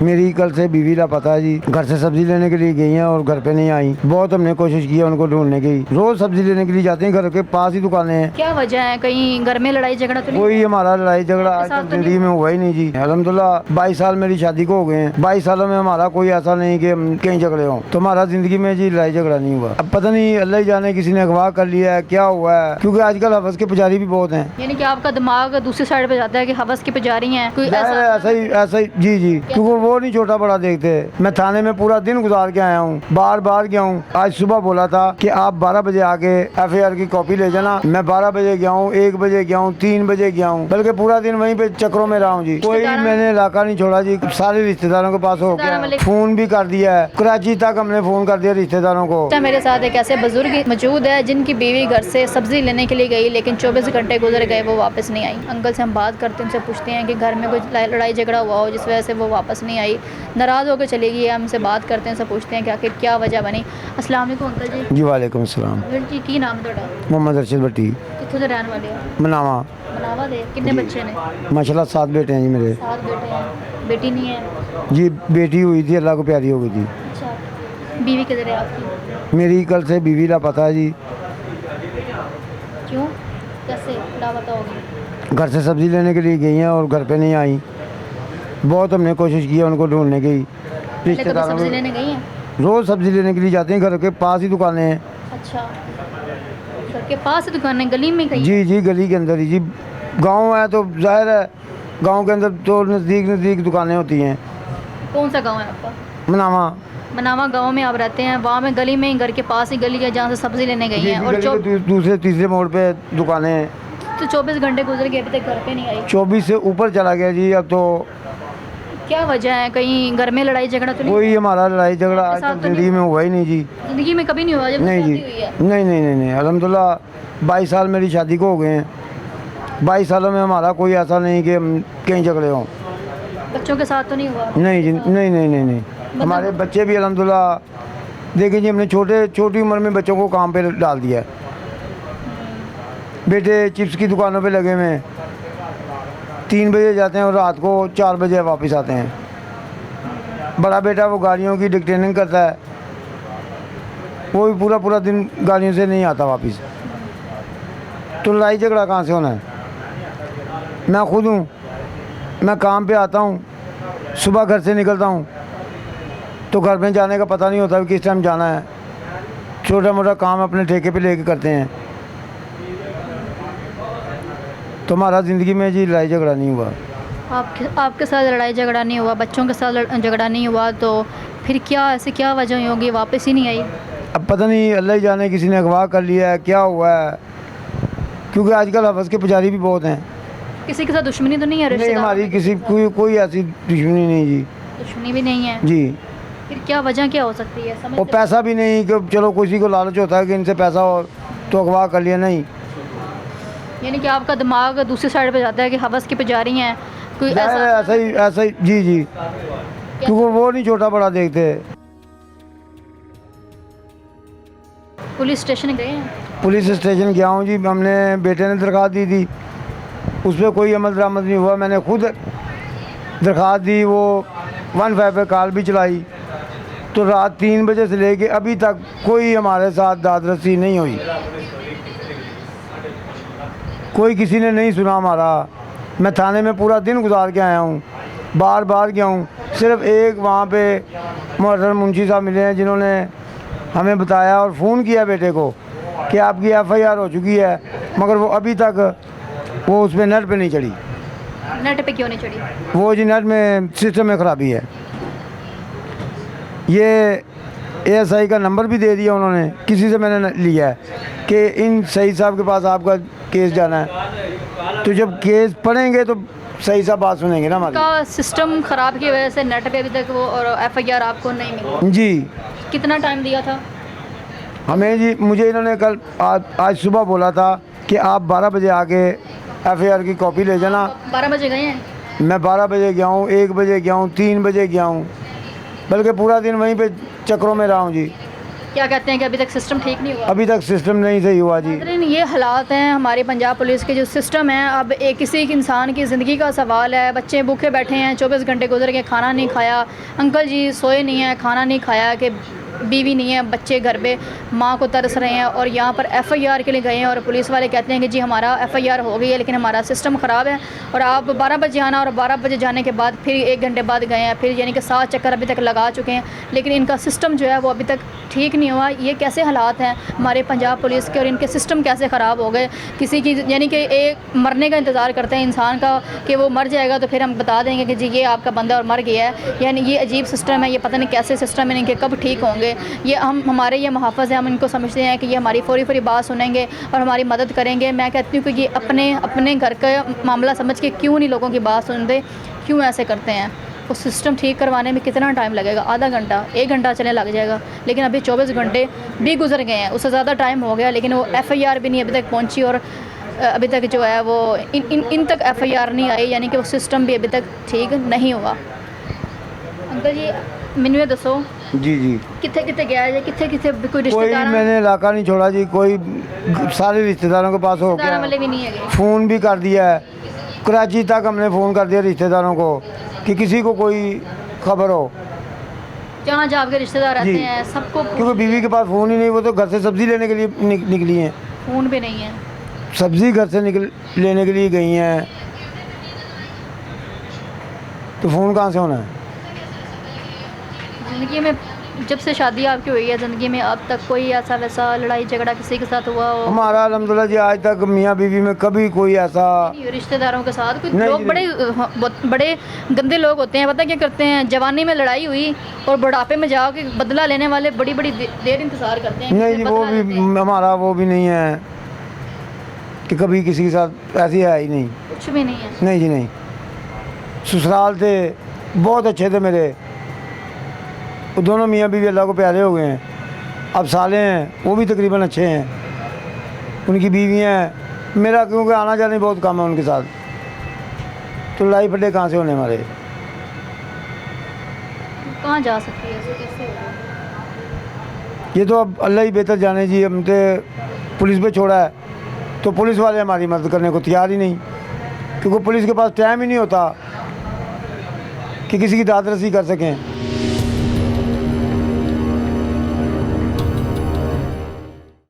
मेरी कल से बीवी लापता है जी। घर से सब्जी लेने के लिए गई हैं और घर पे नहीं आई। बहुत हमने कोशिश की है उनको ढूंढने की। रोज सब्जी लेने के लिए जाते हैं, घर के पास ही दुकानें हैं। क्या वजह है, कहीं घर में लड़ाई झगड़ा तो नहीं? कोई हमारा लड़ाई झगड़ा आज साथ तक तो नहीं जिंदगी में हुआ ही नहीं जी। अल्हम्दुलिल्लाह 22 साल मेरी शादी को हो गए हैं। 22 सालों में हमारा कोई ऐसा नहीं कि हम कहीं झगड़े हों। तो हमारा जिंदगी में जी लड़ाई झगड़ा नहीं हुआ। अब पता नहीं अल्लाह ही जाने किसी ने अगवा कर लिया है, क्या हुआ है, क्योंकि आजकल हवस के पुजारी भी बहुत हैं। यानी कि आपका दिमाग दूसरी साइड पे जाता है कि हवस की पुजारी हैं, कोई ऐसा ही जी जी, क्योंकि वो नहीं छोटा बड़ा देखते। मैं थाने में पूरा दिन गुजार के आया हूँ, बार बार गया हूँ। आज सुबह बोला था कि आप 12 बजे आके FIR की कॉपी ले जाना। मैं 12 बजे गया हूँ, 1 बजे गया हूँ, 3 बजे गया हूँ, बल्कि पूरा दिन वहीं पे चक्रों में रहा हूँ जी। कोई मैंने इलाका नहीं छोड़ा जी। सारे रिश्तेदारों के पास हो गया, फोन भी कर दिया है, कराची तक हमने फोन कर दिया रिश्तेदारों को। मेरे साथ एक ऐसे बुजुर्ग मौजूद है जिनकी बीवी घर से सब्जी लेने के लिए गई, लेकिन 24 घंटे गुजर गए, वो वापस नहीं आई। अंकल से हम बात करते हैं, उनसे पूछते हैं कि घर में कोई लड़ाई झगड़ा हुआ हो जिस वजह से वो वापस नहीं आई, नाराज़ होकर चली गई। हम उनसे बात करते हैं, उनसे पूछते हैं कि आखिर क्या वजह बनी। अस्सलाम वालेकुम अंकल जी। जी वालेकुम सलाम। जी की नाम है ਤੁਹਾਡਾ? मोहम्मद अरशद भट्टी। कितों ਦੇ रहने वाले हो? मनावा। मनावा दे। कितने बच्चे ने? माशाल्लाह 7 बेटे हैं जी मेरे। 7 बेटे हैं, बेटी नहीं है? जी बेटी हुई थी, अल्लाह को प्यारी हो गई थी। अच्छा, बीवी किधर है आपकी? मेरी कल से बीवी लापता है जी। क्यों, कैसे लापता होगी? घर से सब्जी लेने के लिए गई हैं और घर पे नहीं आई। बहुत हमने कोशिश की है उनको ढूंढने की। रिश्तेदारों सब्जी लेने गई हैं? रोज सब्जी लेने के लिए जाते हैं, घर के पास ही दुकानें हैं। अच्छा, घर के पास ही दुकान है, गली में कहीं? जी जी, गली के अंदर ही जी। गांव है तो जाहिर है गांव के अंदर तो नज़दीक दुकानें होती हैं। कौन सा गांव है आपका? मनावा। मनावा गांव में आप रहते हैं, वहाँ में गली में, घर के पास ही गली है जहाँ से सब्जी लेने गई हैं। और दूसरे तीसरे मोड़ पे दुकानें हैं। तो 24 घंटे गुजर गए, अभी तक घर पे नहीं आई? 24 से ऊपर चला गया जी। अब तो क्या वजह है, कहीं घर में लड़ाई झगड़ा तो नहीं? कोई हमारा लड़ाई झगड़ा आज तक जिंदगी में हुआ ही नहीं जी। जिंदगी में कभी नहीं हुआ? जब नहीं जी, शादी हुई है? नहीं। अल्हम्दुलिल्लाह 22 साल मेरी शादी को हो गए हैं। 22 सालों में हमारा कोई ऐसा नहीं कि हम कहीं झगड़े हों। बच्चों के साथ तो नहीं हुआ? नहीं जी, नहीं। हमारे बच्चे भी अल्हम्दुलिल्लाह देखिए जी, हमने छोटी उम्र में बच्चों को काम पे डाल दिया है। बेटे चिप्स की दुकानों पे लगे हुए हैं, 3 बजे जाते हैं और रात को 4 बजे वापस आते हैं। बड़ा बेटा वो गाड़ियों की डिक्टेनिंग करता है, वो भी पूरा दिन गाड़ियों से नहीं आता वापस। तो लड़ाई झगड़ा कहाँ से होना है? मैं खुद हूँ, मैं काम पे आता हूँ, सुबह घर से निकलता हूँ तो घर में जाने का पता नहीं होता कि किस टाइम जाना है। छोटा मोटा काम अपने ठेके पे लेके करते हैं। तो हमारा ज़िंदगी में जी लड़ाई झगड़ा नहीं हुआ। आपके साथ लड़ाई झगड़ा नहीं हुआ, बच्चों के साथ झगड़ा नहीं हुआ, तो फिर क्या वजह होगी वापस ही नहीं आई? अब पता नहीं अल्लाह ही जाने किसी ने अगवा कर लिया है, क्या हुआ है, क्योंकि आजकल हवस के पुजारी भी बहुत हैं। किसी के साथ दुश्मनी तो नहीं है? नहीं, हमारी किसी कोई ऐसी दुश्मनी नहीं जी। दुश्मनी भी नहीं है जी। फिर क्या वजह क्या हो सकती है? और पैसा भी नहीं कि चलो किसी को लालच होता है कि इनसे पैसा हो तो अगवा कर लिया। नहीं, यानी कि आपका दिमाग दूसरी साइड पे जाता है कि हवस की पुजारी हैं, कोई ऐसा ही जी, क्योंकि वो नहीं छोटा बड़ा देखते। पुलिस स्टेशन गए हैं? पुलिस स्टेशन गया हूँ जी। हमने बेटे ने दरख्वास्त दी थी, उस पर कोई अमल दरामद नहीं हुआ। मैंने खुद दरख्वास्त दी, वो 15 पे कॉल भी चलाई। तो रात 3 बजे से लेके अभी तक कोई हमारे साथ दादरसी नहीं हुई। कोई किसी ने नहीं सुना हमारा। मैं थाने में पूरा दिन गुजार के आया हूँ, बार बार गया हूँ। सिर्फ एक वहाँ पे मोहतरम मुंशी साहब मिले हैं जिन्होंने हमें बताया और फ़ोन किया बेटे को कि आपकी FIR हो चुकी है, मगर वो अभी तक वो उस पर नेट पे नहीं चढ़ी। नेट पे क्यों नहीं चढ़ी? वो जी नेट में सिस्टम में ख़राबी है। ये ASI का नंबर भी दे दिया उन्होंने, किसी से मैंने लिया है कि इन सईद साहब के पास आपका केस जाना है। तो जब केस पढ़ेंगे तो सही सा बात सुनेंगे ना हमारी। का सिस्टम ख़राब की वजह से नेट पे अभी तक वो और FIR आपको नहीं मिली? जी। कितना टाइम दिया था हमें जी? मुझे इन्होंने कल आज सुबह बोला था कि आप 12 बजे आके FIR की कॉपी ले जाना। 12 बजे गए हैं? मैं 12 बजे गया हूँ, 1 बजे गया हूँ, 3 बजे गया हूँ, बल्कि पूरा दिन वहीं पे चक्रों में रहा हूँ जी। क्या कहते हैं कि अभी तक सिस्टम ठीक नहीं हुआ? अभी तक सिस्टम नहीं सही हुआ जी। नाज़रीन, ये हालात हैं हमारी पंजाब पुलिस के जो सिस्टम है। अब एक किसी एक इंसान की ज़िंदगी का सवाल है। बच्चे भूखे बैठे हैं, 24 घंटे गुजर के खाना नहीं खाया, अंकल जी सोए नहीं हैं, खाना नहीं खाया, कि बीवी नहीं है, बच्चे घर पे माँ को तरस रहे हैं, और यहाँ पर एफआईआर के लिए गए हैं और पुलिस वाले कहते हैं कि जी हमारा एफआईआर हो गई है, लेकिन हमारा सिस्टम ख़राब है और आप 12 बजे आना, और 12 बजे जाने के बाद फिर 1 घंटे बाद गए हैं, फिर यानी कि 7 चक्कर अभी तक लगा चुके हैं, लेकिन इनका सिस्टम जो है वो अभी तक ठीक नहीं हुआ। ये कैसे हालात हैं हमारे पंजाब पुलिस के, और इनके सिस्टम कैसे ख़राब हो गए। किसी की यानी कि एक मरने का इंतज़ार करते हैं इंसान का कि वो मर जाएगा तो फिर हम बता देंगे कि जी ये आपका बंदा और मर गया है। यानी ये अजीब सिस्टम है, ये पता नहीं कैसे सिस्टम है, इनके कब ठीक होंगे। ये हमारे ये मुहाफ़िज़ हैं, हम इनको समझते हैं कि ये हमारी फौरी बात सुनेंगे और हमारी मदद करेंगे। मैं कहती हूँ कि ये अपने घर का मामला समझ के क्यों नहीं लोगों की बात सुनते, क्यों ऐसे करते हैं। उस सिस्टम ठीक करवाने में कितना टाइम लगेगा? आधा घंटा, 1 घंटा चलने लग जाएगा, लेकिन अभी 24 घंटे भी गुजर गए हैं, उससे ज़्यादा टाइम हो गया, लेकिन वो एफआईआर भी नहीं अभी तक पहुंची, और अभी तक जो है वो इन तक एफआईआर नहीं आई, यानी कि वो सिस्टम भी अभी तक ठीक नहीं हुआ। अंकल जी मैनू ये दसो जी जी, कितने कितने गया है, कितने कितने कोई कोई रिश्तेदार मैंने इलाका नहीं छोड़ा जी, कोई सारे रिश्तेदारों के पास हो गया, वाले भी नहीं है? फ़ोन भी कर दिया है, कराची तक हमने फ़ोन कर दिया रिश्तेदारों को कि किसी को कोई खबर हो। जहाँ जहाँ आपके रिश्तेदार रहते जी। हैं सबको क्योंकि बीवी के पास फ़ोन ही नहीं, वो तो घर से सब्ज़ी लेने के लिए निकली हैं, फ़ोन भी नहीं है। सब्ज़ी घर से लेने के लिए गई हैं, तो फ़ोन कहाँ से होना है? ज़िंदगी में जब से शादी आपकी हुई है, ज़िंदगी में अब तक कोई ऐसा वैसा लड़ाई झगड़ा किसी के साथ हुआ हो? हमारा अल्हम्दुलिल्लाह जी आज तक मियाँ बीवी में कभी कोई ऐसा नहीं, रिश्तेदारों के साथ कुछ नहीं, लोग बड़े गंदे लोग होते हैं, पता क्या करते हैं, जवानी में लड़ाई हुई और बुढ़ापे में जाके बदला लेने वाले बड़ी बड़ी देर इंतज़ार करते हैं। नहीं जी, वो भी हमारा वो भी नहीं है कि कभी किसी के साथ ऐसी है ही नहीं। कुछ भी नहीं है। नहीं जी नहीं, ससुराल थे बहुत अच्छे थे मेरे, वो दोनों मियाँ बीवी अल्लाह को प्यारे हो गए हैं, अब साले हैं वो भी तकरीबन अच्छे हैं, उनकी बीवियाँ हैं, मेरा क्योंकि आना जाना बहुत कम है उनके साथ, तो लड़ाई फटे कहाँ से होने हमारे? कहाँ जा सकती है ऐसे, कैसे होगा? ये तो अब अल्लाह ही बेहतर जाने जी। हम तो पुलिस पे छोड़ा है, तो पुलिस वाले हमारी मदद करने को तैयार ही नहीं, क्योंकि पुलिस के पास टाइम ही नहीं होता कि किसी की दाद रसी कर सकें।